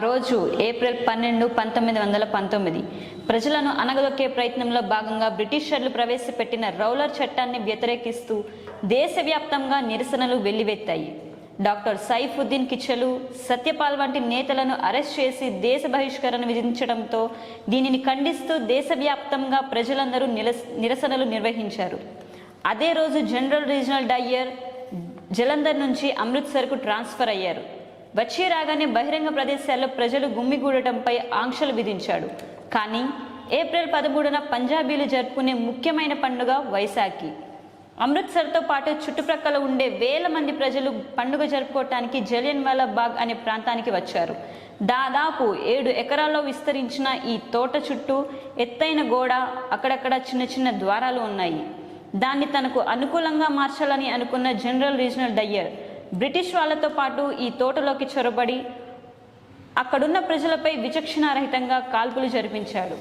రోజు ఏప్రిల్ 12, 1919 ప్రజలను అనగదొక్కే ప్రయత్నంలో భాగంగా బ్రిటిషర్లు ప్రవేశపెట్టిన రౌలర్ చట్టాన్ని వ్యతిరేకిస్తూ దేశవ్యాప్తంగా నిరసనలు వెల్లువెత్తాయి. డాక్టర్ సైఫుద్దీన్ కిచెలు, సత్యపాల్ వంటి నేతలను అరెస్ట్ చేసి దేశ బహిష్కరణ విధించడంతో దీనిని ఖండిస్తూ దేశవ్యాప్తంగా ప్రజలందరూ నిరసనలు నిర్వహించారు. అదే రోజు జనరల్ రీజనల్ డయ్యర్ జలంధర్ నుంచి అమృత్సర్కు ట్రాన్స్ఫర్ అయ్యారు. వచ్చి రాగానే బహిరంగ ప్రదేశాల్లో ప్రజలు గుమ్మిగూడటంపై ఆంక్షలు విధించాడు. కానీ ఏప్రిల్ 13న పంజాబీలు జరుపుకునే ముఖ్యమైన పండుగ వైశాఖి. అమృత్సర్తో పాటు చుట్టుప్రక్కల ఉండే వేల మంది ప్రజలు పండుగ జరుపుకోవటానికి జలియన్వాలా బాగ్ అనే ప్రాంతానికి వచ్చారు. దాదాపు 7 ఎకరాల్లో విస్తరించిన ఈ తోట చుట్టూ ఎత్తైన గోడ, అక్కడక్కడ చిన్న చిన్న ద్వారాలు ఉన్నాయి. దాన్ని తనకు అనుకూలంగా మార్చాలని అనుకున్న జనరల్ రీజనల్ డయ్యర్ బ్రిటిష్ వాళ్లతో పాటు ఈ తోటలోకి చొరబడి అక్కడున్న ప్రజలపై విచక్షణారహితంగా కాల్పులు జరిపించాడు.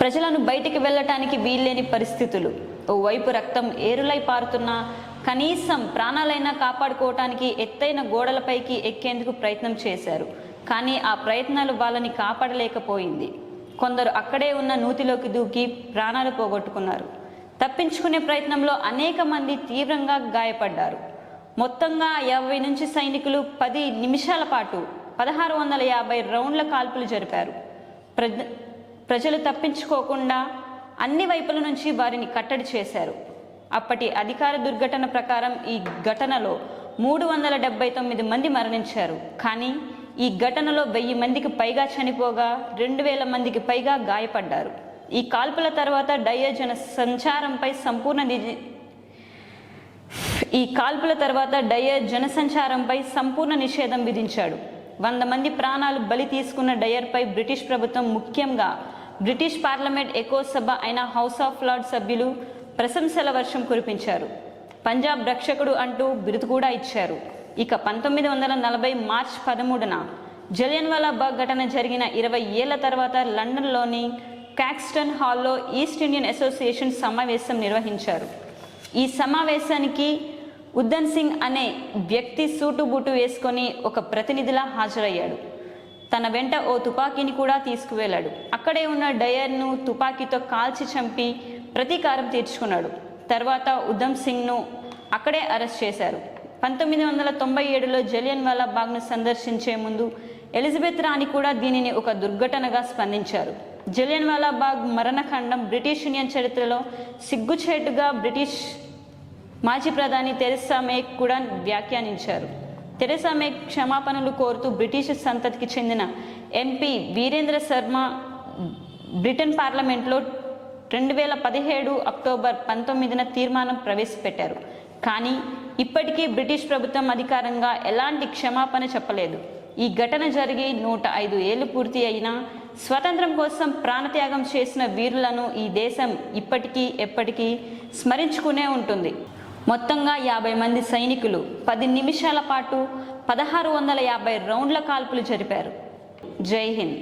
ప్రజలను బయటికి వెళ్ళటానికి వీల్లేని పరిస్థితులు. ఓవైపు రక్తం ఏరులై పారుతున్నా కనీసం ప్రాణాలైనా కాపాడుకోవటానికి ఎత్తైన గోడలపైకి ఎక్కేందుకు ప్రయత్నం చేశారు. కానీ ఆ ప్రయత్నాలు వాళ్ళని కాపాడలేకపోయింది. కొందరు అక్కడే ఉన్న నూతిలోకి దూకి ప్రాణాలు పోగొట్టుకున్నారు. తప్పించుకునే ప్రయత్నంలో అనేక మంది తీవ్రంగా గాయపడ్డారు. మొత్తంగా 50 నుంచి సైనికులు 10 నిమిషాల పాటు 1650 రౌండ్ల కాల్పులు జరిపారు. ప్రజలు తప్పించుకోకుండా అన్ని వైపుల నుంచి వారిని కట్టడి చేశారు. అప్పటి అధికార దుర్ఘటన ప్రకారం ఈ ఘటనలో 379 మంది మరణించారు. కానీ ఈ ఘటనలో 1000 మందికి పైగా చనిపోగా 2000 మందికి పైగా గాయపడ్డారు. ఈ కాల్పుల తర్వాత డయ్యర్ జనసంచారంపై సంపూర్ణ నిషేధం విధించాడు. 100 మంది ప్రాణాలు బలి తీసుకున్న డయ్యర్పై బ్రిటిష్ ప్రభుత్వం, ముఖ్యంగా బ్రిటిష్ పార్లమెంట్ ఎక్కువ సభ అయిన హౌస్ ఆఫ్ లార్డ్స్ సభ్యులు ప్రశంసల వర్షం కురిపించారు. పంజాబ్ రక్షకుడు అంటూ బిరుదు కూడా ఇచ్చారు. ఇక 1940 మార్చి 13న జలియన్వాలా బాగ్ ఘటన జరిగిన 20 ఏళ్ల తర్వాత లండన్లోని క్యాక్స్టన్ హాల్లో ఈస్ట్ ఇండియన్ అసోసియేషన్ సమావేశం నిర్వహించారు. ఈ సమావేశానికి ఉద్దమ్ సింగ్ అనే వ్యక్తి సూటు బూటు వేసుకొని ఒక ప్రతినిధిలా హాజరయ్యాడు. తన వెంట ఓ తుపాకీని కూడా తీసుకువెళ్ళాడు. అక్కడే ఉన్న డయ్యర్ను తుపాకీతో కాల్చి చంపి ప్రతీకారం తీర్చుకున్నాడు. తర్వాత ఉద్దమ్ సింగ్ను అక్కడే అరెస్ట్ చేశారు. 1997లో జలియన్వాలా బాగ్ను సందర్శించే ముందు ఎలిజబెత్ రాణి కూడా దీనిని ఒక దుర్ఘటనగా స్పందించారు. జలియన్వాలా బాగ్ మరణకాండం బ్రిటిష్ యూనియన్ చరిత్రలో సిగ్గుచేటుగా బ్రిటిష్ మాజీ ప్రధాని తెరెసా మే కూడా వ్యాఖ్యానించారు. తెరెసా మే క్షమాపణలు కోరుతూ బ్రిటిష్ సంతతికి చెందిన ఎంపీ వీరేంద్ర శర్మ బ్రిటన్ పార్లమెంట్లో 2017 అక్టోబర్ 19న తీర్మానం ప్రవేశపెట్టారు. కానీ ఇప్పటికీ బ్రిటిష్ ప్రభుత్వం అధికారంగా ఎలాంటి క్షమాపణ చెప్పలేదు. ఈ ఘటన జరిగి 105 ఏళ్లు పూర్తి అయినా స్వతంత్రం కోసం ప్రాణత్యాగం చేసిన వీరులను ఈ దేశం ఇప్పటికీ ఎప్పటికీ స్మరించుకునే ఉంటుంది. మొత్తంగా 50 మంది సైనికులు 10 నిమిషాల పాటు 1650 రౌండ్ల కాల్పులు జరిపారు. జై హింద్.